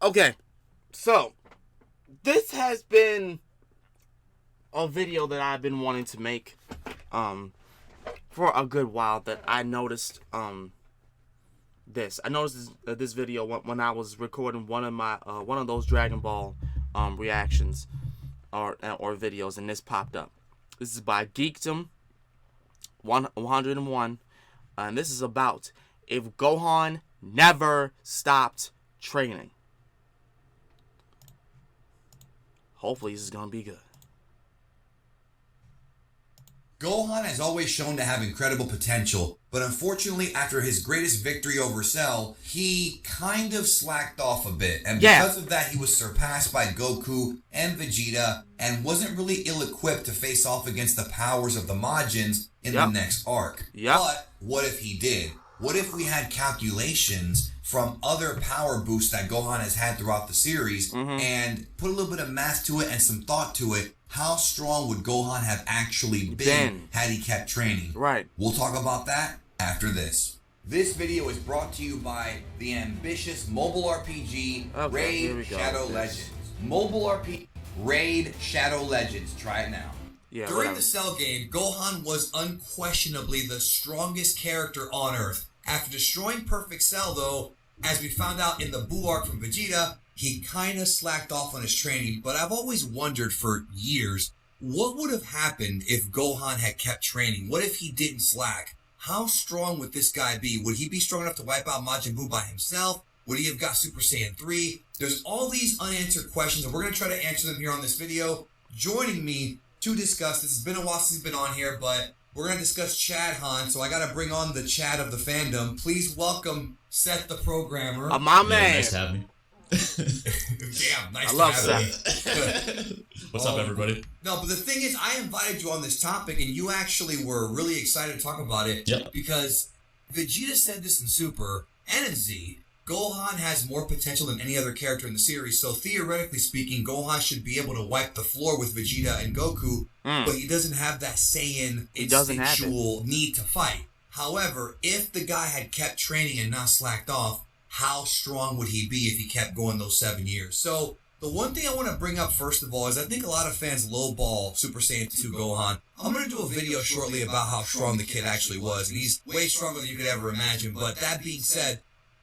Okay, so this has been a video that I've been wanting to make for a good while. That I noticed this. I noticed this video when I was recording one of those Dragon Ball reactions or videos, and this popped up. This is by Geekdom 101, and this is about if Gohan never stopped training. Hopefully this is gonna be good. Gohan has always shown to have incredible potential, but unfortunately after his greatest victory over Cell, he kind of slacked off a bit, and because of that he was surpassed by Goku and Vegeta and wasn't really ill-equipped to face off against the powers of the Majins in the next arc. But what if he did? What if we had calculations from other power boosts that Gohan has had throughout the series and put a little bit of math to it and some thought to it? How strong would Gohan have actually been had he kept training? Right. We'll talk about that after this. This video is brought to you by the ambitious mobile RPG Raid Shadow Legends. Mobile RPG Raid Shadow Legends. Try it now. During the Cell game, Gohan was unquestionably the strongest character on Earth. After destroying Perfect Cell, though, as we found out in the Buu arc from Vegeta, he kind of slacked off on his training, but I've always wondered for years, what would have happened if Gohan had kept training? What if he didn't slack? How strong would this guy be? Would he be strong enough to wipe out Majin Buu by himself? Would he have got Super Saiyan 3? There's all these unanswered questions, and we're going to try to answer them here on this video. Joining me to discuss, this has been a while since he's been on here, but we're going to discuss Chad Han, so I got to bring on the Chad of the fandom. Please welcome Seth the Programmer. My man. Nice to have me. Damn, nice I to love have Seth. What's up, everybody? No, but the thing is, I invited you on this topic, and you actually were really excited to talk about it. Yep. Because Vegeta said this in Super and in Z. Gohan has more potential than any other character in the series, so theoretically speaking, Gohan should be able to wipe the floor with Vegeta and Goku, but he doesn't have that Saiyan instinctual need to fight. However, if the guy had kept training and not slacked off, how strong would he be if he kept going those 7 years? So, the one thing I want to bring up first of all is I think a lot of fans lowball Super Saiyan 2 Gohan. I'm going to do a video shortly about how strong the kid actually was, and he's way stronger than you could ever imagine. But that being said,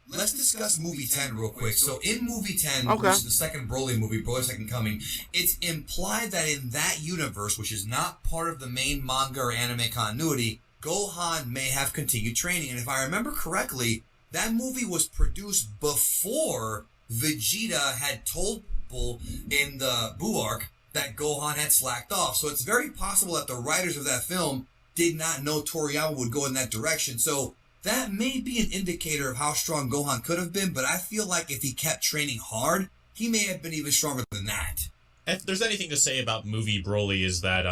let's discuss movie 10 real quick. So in movie 10, which is the second Broly movie, Broly's Second Coming, it's implied that in that universe, which is not part of the main manga or anime continuity, Gohan may have continued training. And if I remember correctly, that movie was produced before Vegeta had told people in the Buu arc that Gohan had slacked off. So it's very possible that the writers of that film did not know Toriyama would go in that direction. So that may be an indicator of how strong Gohan could have been, but I feel like if he kept training hard, he may have been even stronger than that. If there's anything to say about movie Broly is that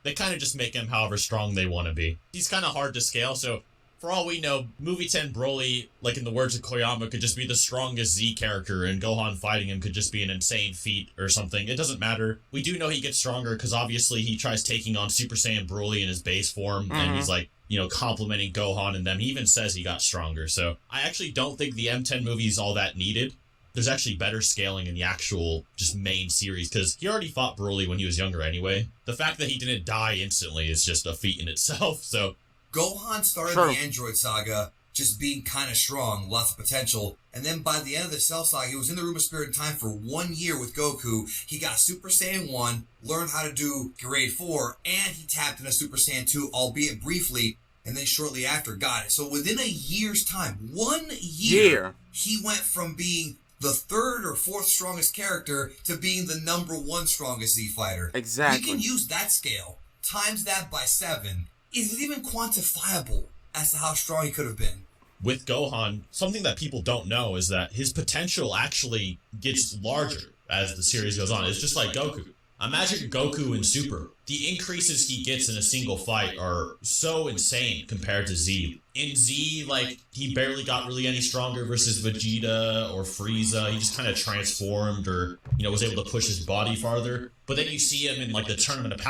they kind of just make him however strong they want to be. He's kind of hard to scale, so for all we know, movie 10 Broly, like in the words of Koyama, could just be the strongest Z character, and Gohan fighting him could just be an insane feat or something. It doesn't matter. We do know he gets stronger because obviously he tries taking on Super Saiyan Broly in his base form, and he's like, you know, complimenting Gohan and them. He even says he got stronger. So I actually don't think the M10 movie is all that needed. There's actually better scaling in the actual just main series because he already fought Broly when he was younger anyway. The fact that he didn't die instantly is just a feat in itself. So Gohan started the Android Saga just being kind of strong, lots of potential, and then by the end of the Cell Saga, he was in the Room of Spirit and Time for 1 year with Goku. He got Super Saiyan 1, learned how to do Grade 4, and he tapped into Super Saiyan 2, albeit briefly, and then shortly after got it. So within a year's time, 1 year, he went from being the third or fourth strongest character to being the #1 strongest Z fighter. Exactly. We can use that scale, times that by 7. Is it even quantifiable as to how strong he could have been? With Gohan, something that people don't know is that his potential actually gets larger as the series goes on. It's just like Goku. Imagine Goku in Super. The increases he gets in a single fight are so insane compared to Z. In Z, like, he barely got really any stronger versus Vegeta or Frieza. He just kind of transformed or, you know, was able to push his body farther. But then you see him in, like, the Tournament of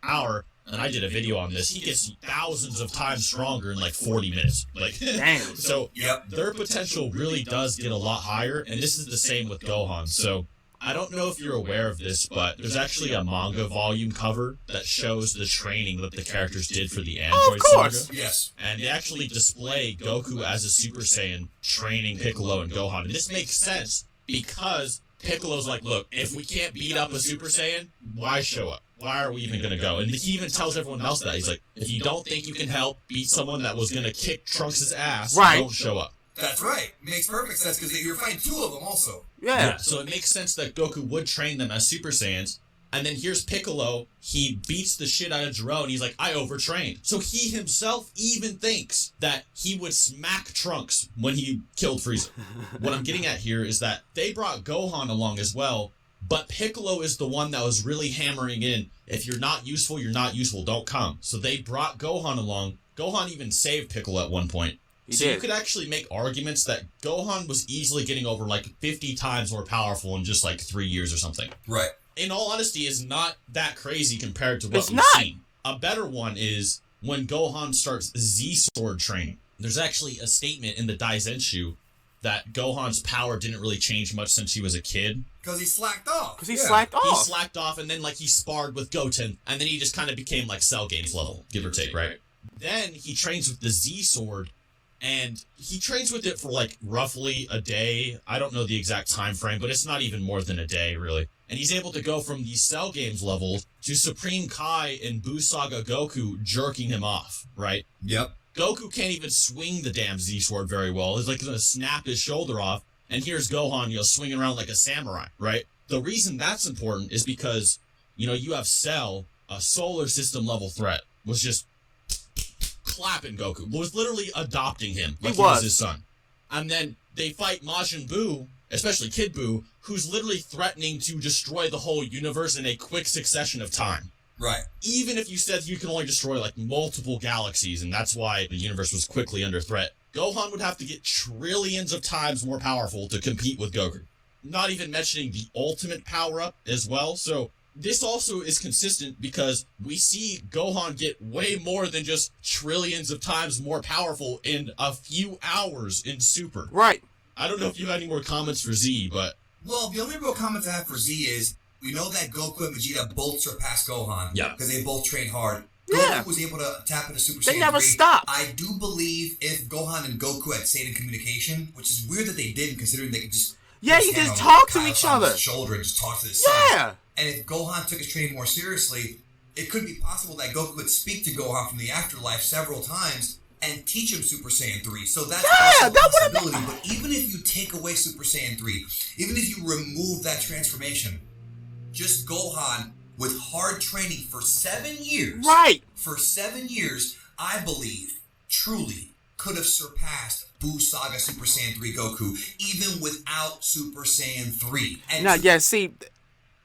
Power, and I did a video on this, he gets thousands of times stronger in like 40 minutes. Like, Damn. so Yep. their potential really does get a lot higher, and this is the same with Gohan. So I don't know if you're aware of this, but there's actually a manga volume cover that shows the training that the characters did for the Android course. Saga. Yes. And they actually display Goku as a Super Saiyan training Piccolo and Gohan. And this makes sense because Piccolo's like, look, if we can't beat up a Super Saiyan, why show up? Why are we even going to go? And he even tells everyone else that. He's like, if you don't think you can help beat someone that was going to kick Trunks' ass, Right. don't show up. That's right. Makes perfect sense because you're fighting two of them also. Yeah. So it makes sense that Goku would train them as Super Saiyans. And then here's Piccolo. He beats the shit out of Jiro, and he's like, I overtrained. So he himself even thinks that he would smack Trunks when he killed Frieza. What I'm getting at here is that they brought Gohan along as well, but Piccolo is the one that was really hammering in, if you're not useful, you're not useful, don't come. So they brought Gohan along. Gohan even saved Piccolo at one point. He So did. you could actually make arguments that Gohan was easily getting over like 50 times more powerful in just like 3 years or something. Right. In all honesty, is not that crazy compared to what It's we've not. seen. A better one is when Gohan starts Z-Sword training. There's actually a statement in the Daizenshu that Gohan's power didn't really change much since he was a kid. Because he slacked off. Because he Yeah. slacked He off. slacked off, and then like he sparred with Goten, and then he just kind of became like Cell Games level, give or take, right? Then he trains with the Z-Sword, and he trains with it for like roughly a day. I don't know the exact time frame, but it's not even more than a day, really. And he's able to go from the Cell Games levels to Supreme Kai and Buu Saga Goku jerking him off, right? Yep. Goku can't even swing the damn Z-Sword very well. It's like gonna snap his shoulder off, and here's Gohan, swinging around like a samurai, right? The reason that's important is because, you have Cell, a solar system level threat, was just clapping Goku, was literally adopting him like he was his son. And then they fight Majin Buu, especially Kid Buu, who's literally threatening to destroy the whole universe in a quick succession of time. Right. Even if you said you can only destroy like multiple galaxies, and that's why the universe was quickly under threat, Gohan would have to get trillions of times more powerful to compete with Goku. Not even mentioning the ultimate power-up as well. So this also is consistent because we see Gohan get way more than just trillions of times more powerful in a few hours in Super. Right. I don't know if you have any more comments for Z, but Well, the only real comment I have for Z is we know that Goku and Vegeta both surpassed Gohan. Yeah. Because they both trained hard. Yeah. Goku was able to tap into Super Saiyan They never 3. stopped. I do believe if Gohan and Goku had stayed in communication, which is weird that they didn't, considering they could just Yeah, put you his hand just on talk to Kyle each San's other. shoulder and just talk to his son. Yeah. And if Gohan took his training more seriously, it could be possible that Goku would speak to Gohan from the afterlife several times and teach him Super Saiyan 3. So that's also a that would've been- possibility. But even if you take away Super Saiyan 3, even if you remove that transformation, just Gohan with hard training for 7 years. Right. For 7 years, I believe, truly, could have surpassed Buu Saga Super Saiyan 3 Goku, even without Super Saiyan 3. And Now, yeah, see,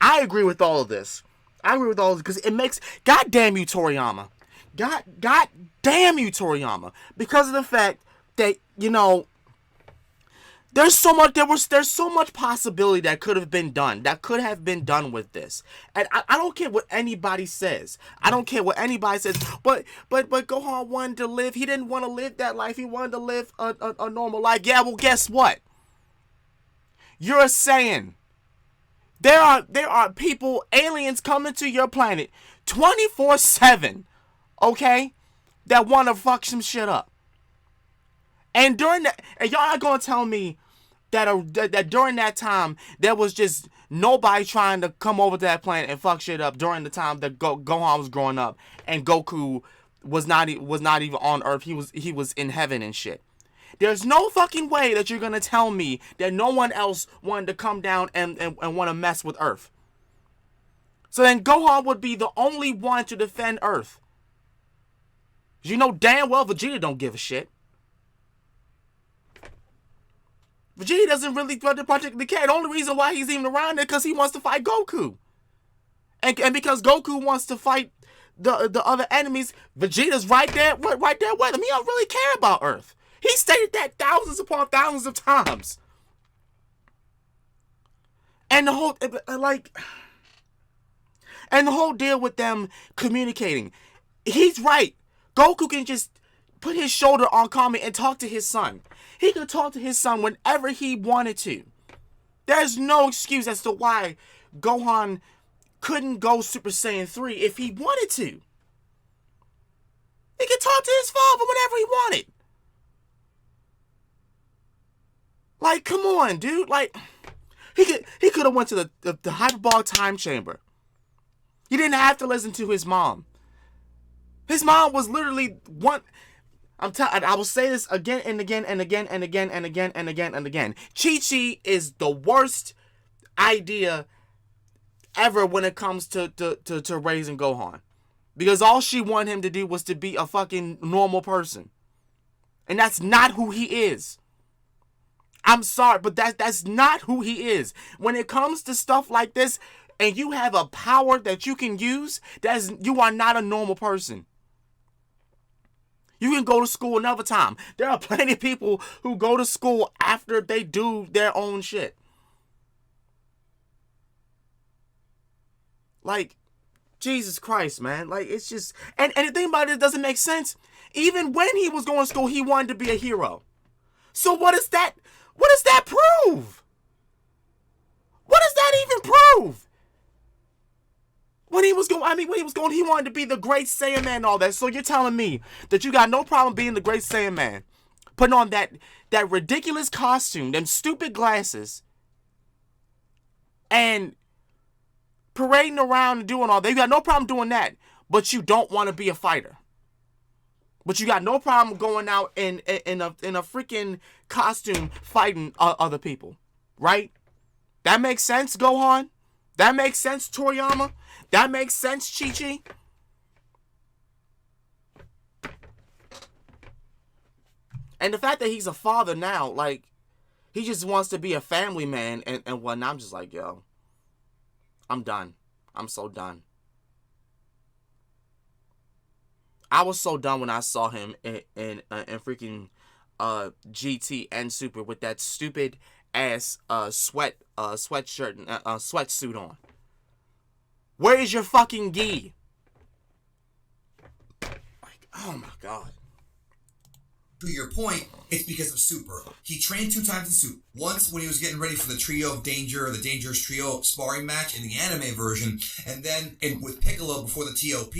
I agree with all of this. I agree with all of this because it makes... God damn you, Toriyama. God damn you, Toriyama. Because of the fact that, there's so much possibility that could have been done. That could have been done with this. And I don't care what anybody says. I don't care what anybody says. But Gohan wanted to live. He didn't want to live that life. He wanted to live a normal life. Yeah, well, guess what? You're a Saiyan. There are people, aliens coming to your planet 24/7, okay, that want to fuck some shit up. And during that, and y'all not gonna tell me that during that time there was just nobody trying to come over to that planet and fuck shit up during the time that Gohan was growing up and Goku was not even on Earth. He was in heaven and shit. There's no fucking way that you're gonna tell me that no one else wanted to come down and want to mess with Earth. So then Gohan would be the only one to defend Earth. You know damn well Vegeta don't give a shit. Vegeta doesn't really particularly care. The only reason why he's even around there because he wants to fight Goku. And because Goku wants to fight the other enemies, Vegeta's right there with him. He don't really care about Earth. He stated that thousands upon thousands of times. And the whole deal with them communicating. He's right. Goku can just put his shoulder on Kami and talk to his son. He could talk to his son whenever he wanted to. There's no excuse as to why Gohan couldn't go Super Saiyan 3 if he wanted to. He could talk to his father whenever he wanted. Like, come on, dude. Like, he could have went to the hyperbolic time chamber. He didn't have to listen to his mom. His mom was literally one. I will say this again and again and again and again and again and again and again. Chi-Chi is the worst idea ever when it comes to raising Gohan. Because all she wanted him to do was to be a fucking normal person. And that's not who he is. I'm sorry, but that's not who he is. When it comes to stuff like this, and you have a power that you can use, you are not a normal person. You can go to school another time. There are plenty of people who go to school after they do their own shit. Like, Jesus Christ, man. Like, it's just... And the thing about it doesn't make sense. Even when he was going to school, he wanted to be a hero. So what does that prove? What does that even prove? When he was going, he wanted to be the great Saiyan man and all that. So you're telling me that you got no problem being the great Saiyan man, putting on that ridiculous costume, them stupid glasses, and parading around and doing all that. You got no problem doing that, but you don't want to be a fighter. But you got no problem going out in a freaking costume fighting other people, right? That makes sense, Gohan? That makes sense, Toriyama? That makes sense, Chi-Chi? And the fact that he's a father now, like, he just wants to be a family man and whatnot. I'm just like, yo, I'm done. I'm so done. I was so done when I saw him in freaking GT and Super with that stupid ass sweatshirt and sweatsuit on. Where is your fucking gi? Like, oh my god. To your point, it's because of Super. He trained 2 times in Super. Once when he was getting ready for the Trio of Danger, the Dangerous Trio sparring match in the anime version, and then with Piccolo before the TOP.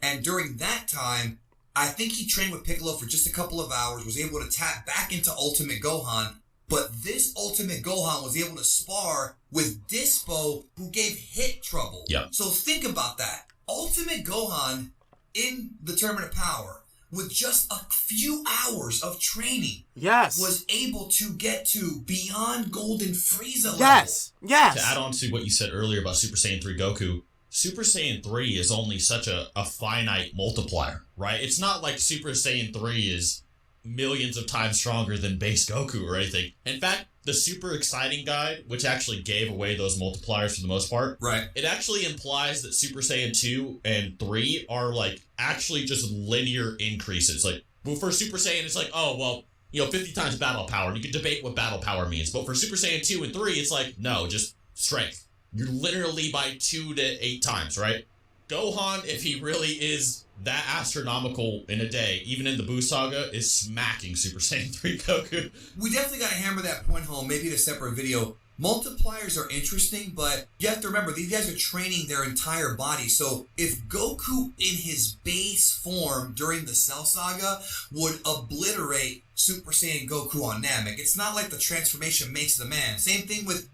And during that time, I think he trained with Piccolo for just a couple of hours, was able to tap back into Ultimate Gohan. But this Ultimate Gohan was able to spar with Dispo, who gave Hit trouble. Yeah. So think about that. Ultimate Gohan in the Tournament of Power, with just a few hours of training, yes, was able to get to beyond Golden Frieza level. Yes. To add on to what you said earlier about Super Saiyan 3 Goku, Super Saiyan 3 is only such a finite multiplier, right? It's not like Super Saiyan 3 is millions of times stronger than base Goku or anything. In fact, the Super Exciting Guide, which actually gave away those multipliers for the most part, right? It actually implies that Super Saiyan 2 and 3 are like actually just linear increases. Like, well, for Super Saiyan, it's like, oh, well, 50 times battle power. And you can debate what battle power means. But for Super Saiyan 2 and 3, it's like, no, just strength. You're literally by 2 to 8 times, right? Gohan, if he really is that astronomical in a day, even in the Buu Saga, is smacking Super Saiyan 3 Goku. We definitely got to hammer that point home, maybe in a separate video. Multipliers are interesting, but you have to remember, these guys are training their entire body. So if Goku in his base form during the Cell Saga would obliterate Super Saiyan Goku on Namek, it's not like the transformation makes the man. Same thing with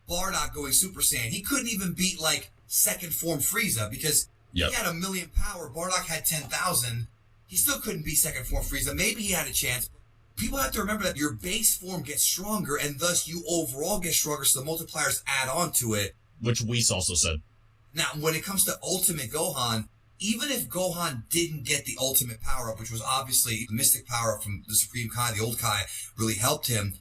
Bardock going Super Saiyan. He couldn't even beat, like, second form Frieza because he had 1 million power. Bardock had 10,000. He still couldn't beat second form Frieza. Maybe he had a chance. People have to remember that your base form gets stronger, and thus you overall get stronger, so the multipliers add on to it. Which Whis also said. Now, when it comes to Ultimate Gohan, even if Gohan didn't get the ultimate power-up, which was obviously the Mystic power-up from the Supreme Kai, the old Kai, really helped him,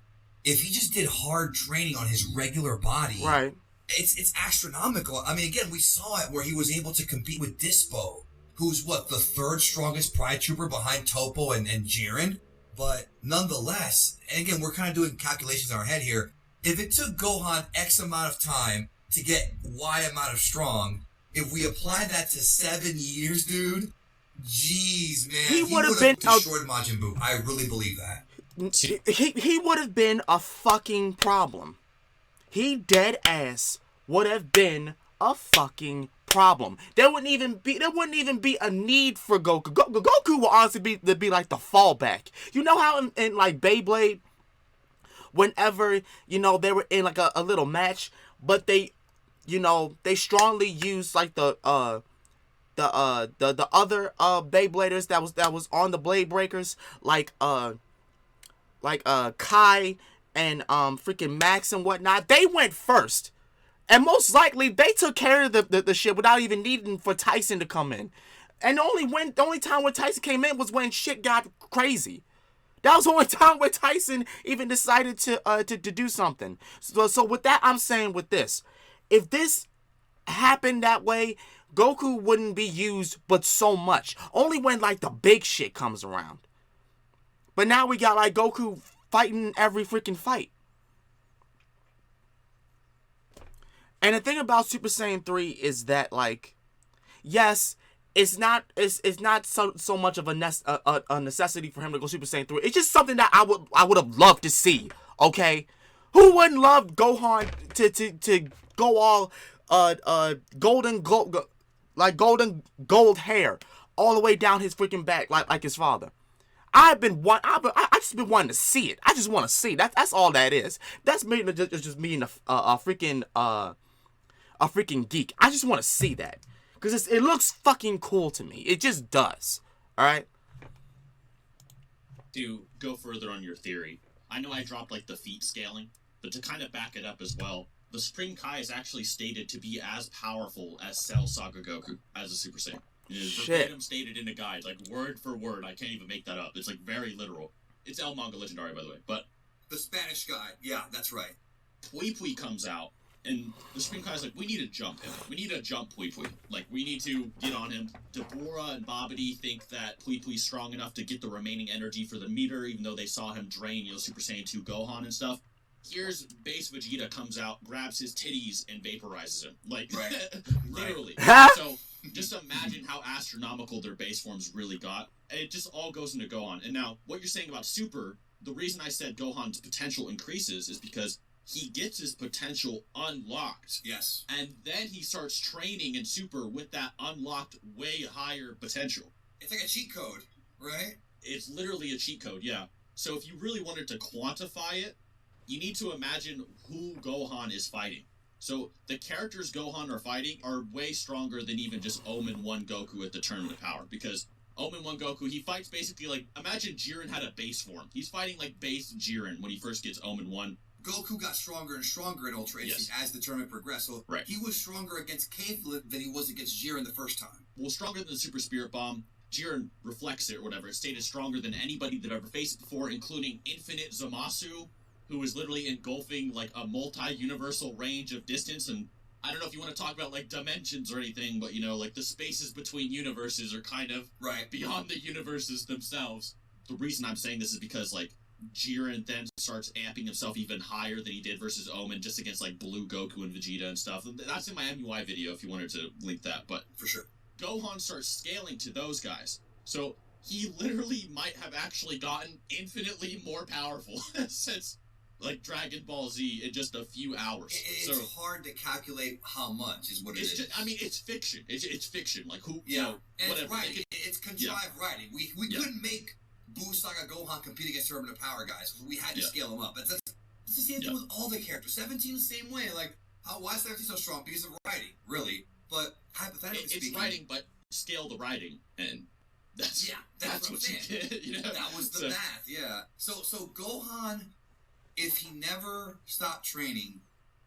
if he just did hard training on his regular body, right, it's astronomical. I mean, again, we saw it where he was able to compete with Dispo, who's, the 3rd strongest Pride Trooper behind Toppo and Jiren. But nonetheless, and again, we're kind of doing calculations in our head here. If it took Gohan X amount of time to get Y amount of strong, if we apply that to 7 years, dude, Jeez, man. He He would have would been have destroyed Majin Buu. I really believe that. he would have been a fucking problem. He dead ass would have been a fucking problem. There wouldn't even be a need for Goku. Goku will honestly be like the fallback. You know how in like Beyblade, whenever they were in like a little match, but they strongly used like the other Beybladers that was on the Blade Breakers, like Kai and freaking Max and whatnot. They went first, and most likely they took care of the shit without even needing for Tyson to come in. And the only time when Tyson came in was when shit got crazy. That was the only time where Tyson even decided to do something. So with that, I'm saying with this, if this happened that way, Goku wouldn't be used but so much. Only when like the big shit comes around. But now we got like Goku fighting every freaking fight. And the thing about Super Saiyan 3 is that, like, yes, it's not so much of a necessity for him to go Super Saiyan 3. It's just something that I would have loved to see. Okay, who wouldn't love Gohan to go all golden gold hair all the way down his freaking back like his father? I just been wanting to see it. I just want to see. That's all that is. That's me just being a freaking geek. I just want to see that because it looks fucking cool to me. It just does. All right. To go further on your theory, I know I dropped like the feat scaling, but to kind of back it up as well, the Supreme Kai is actually stated to be as powerful as Cell Saga Goku as a Super Saiyan. It is verbatim stated in the guide, like word for word. I can't even make that up. It's like very literal. It's El Manga Legendary, by the way. But the Spanish guy, yeah, that's right. Pui Pui comes out, and the Supreme Kai's like, we need to jump him. We need to jump Pui Pui. Like, we need to get on him. Deborah and Babidi think that Pui Pui's strong enough to get the remaining energy for the meter, even though they saw him drain, Super Saiyan 2 Gohan and stuff. Here's base Vegeta comes out, grabs his titties, and vaporizes him. Like, right. Literally. So, just imagine how astronomical their base forms really got. It just all goes into Gohan. And now, what you're saying about Super, the reason I said Gohan's potential increases is because he gets his potential unlocked. Yes. And then he starts training in Super with that unlocked, way higher potential. It's like a cheat code, right? It's literally a cheat code, yeah. So if you really wanted to quantify it, you need to imagine who Gohan is fighting. So the characters Gohan are fighting are way stronger than even just Omen 1 Goku at the Tournament of Power. Because Omen 1 Goku, he fights basically like, imagine Jiren had a base form. He's fighting like base Jiren when he first gets Omen 1. Goku got stronger and stronger in Ultra Instinct as the tournament progressed. So right. He was stronger against Caithla than he was against Jiren the first time. Well, stronger than the Super Spirit Bomb. Jiren reflects it or whatever. It stated stronger than anybody that ever faced it before, including Infinite Zamasu, who is literally engulfing like a multi-universal range of distance. And I don't know if you want to talk about like dimensions or anything, but like the spaces between universes are kind of beyond the universes themselves. The reason I'm saying this is because like Jiren then starts amping himself even higher than he did versus Omen just against like Blue Goku and Vegeta and stuff. That's in my MUI video if you wanted to link that, but for sure. Gohan starts scaling to those guys. So he literally might have actually gotten infinitely more powerful since like Dragon Ball Z in just a few hours. It's hard to calculate how much is what it is. Just, I mean, it's fiction. It's fiction. Like who? Yeah, whatever. It's contrived writing. We couldn't make Buu Saga Gohan compete against Tournament of Power guys. We had to scale them up. It's the same thing with all the characters. 17 the same way. Like, why is 17 so strong? Because of writing, really. But hypothetically speaking, it's writing, but scale the writing, and that's what you did. That was the math. Yeah. So Gohan, if he never stopped training,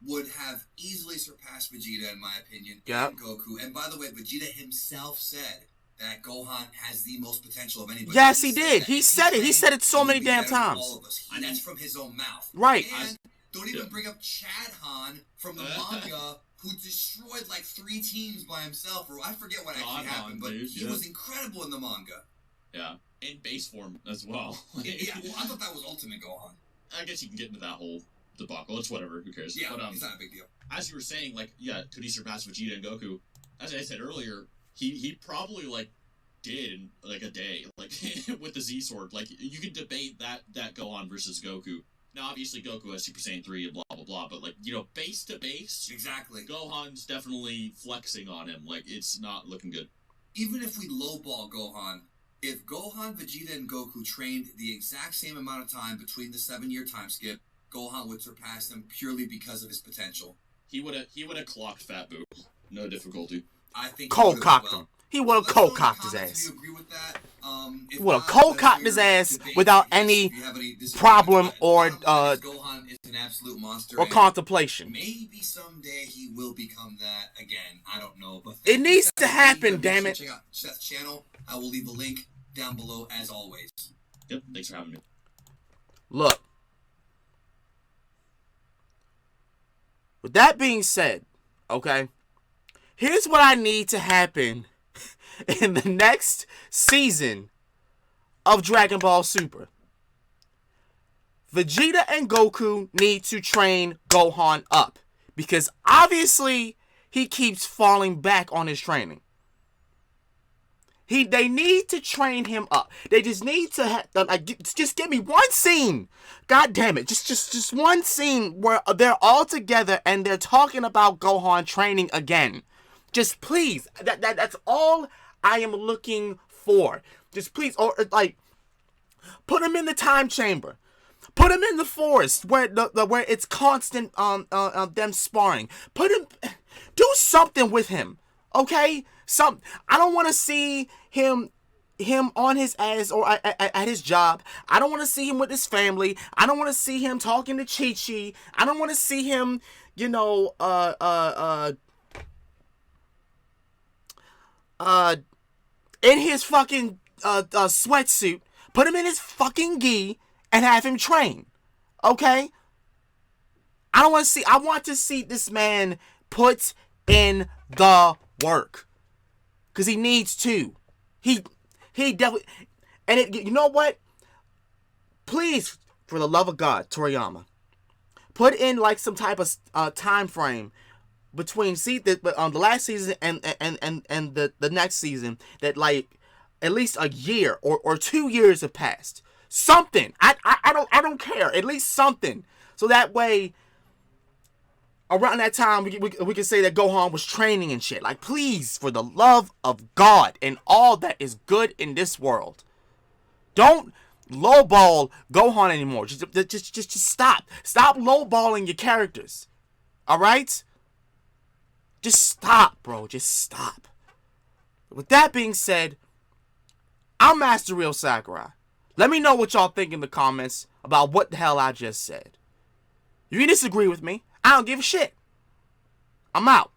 would have easily surpassed Vegeta, in my opinion, and Goku. And by the way, Vegeta himself said that Gohan has the most potential of anybody. Yes, he did. He said it. He said it so many damn times. All of us. That's from his own mouth. Right. And don't even bring up Chad Han from the manga, who destroyed like 3 teams by himself, or I forget what actually happened, but he was incredible in the manga. Yeah, in base form as well. Yeah, well, I thought that was Ultimate Gohan. I guess you can get into that whole debacle. It's whatever. Who cares? Yeah, but, it's not a big deal. As you were saying, like, could he surpass Vegeta and Goku? As I said earlier, he probably, like, did in like a day, like with the Z sword. Like you could debate that Gohan versus Goku. Now obviously Goku has Super Saiyan 3 and blah blah blah, but like, you know, base to base, Exactly. Gohan's definitely flexing on him. Like it's not looking good. Even if we lowball Gohan, if Gohan, Vegeta, and Goku trained the exact same amount of time between the 7-year time skip, Gohan would surpass them purely because of his potential. He would have clocked Fat Boo. No difficulty. I think Cold cocked him. He would have cold cocked his ass. If you agree with that. He would have cold cocked his ass without any problem or Gohan is an absolute monster or contemplation. Maybe someday he will become that again. I don't know, but it needs to happen. Damn it! Check out Seth's channel. I will leave a link down below as always. Yep. Thanks for having me. Look. With that being said, okay, here's what I need to happen in the next season of Dragon Ball Super. Vegeta and Goku need to train Gohan up, because obviously he keeps falling back on his training. They need to train him up. They just need to just give me one scene. God damn it. Just one scene where they're all together and they're talking about Gohan training again. Just please. That's all I am looking for. Just please, or like, put him in the time chamber. Put him in the forest where where it's constant them sparring. Do something with him. Okay? I don't want to see him on his ass or at his job. I don't want to see him with his family. I don't want to see him talking to Chi-Chi. I don't want to see him, you know, in his fucking sweatsuit. Put him in his fucking gi and have him train. Okay? I want to see this man put in the work. Because he needs to. He definitely... And you know what? Please, for the love of God, Toriyama, put in like some type of time frame between the last season and the next season, that like at least a year or 2 years have passed. Something. I don't care. At least something. So that way, around that time, we can say that Gohan was training and shit. Like, please, for the love of God and all that is good in this world, don't lowball Gohan anymore. Just stop. Stop lowballing your characters. All right? Just stop, bro. Just stop. With that being said, I'm Master Real Sakurai. Let me know what y'all think in the comments about what the hell I just said. If you disagree with me, I don't give a shit. I'm out.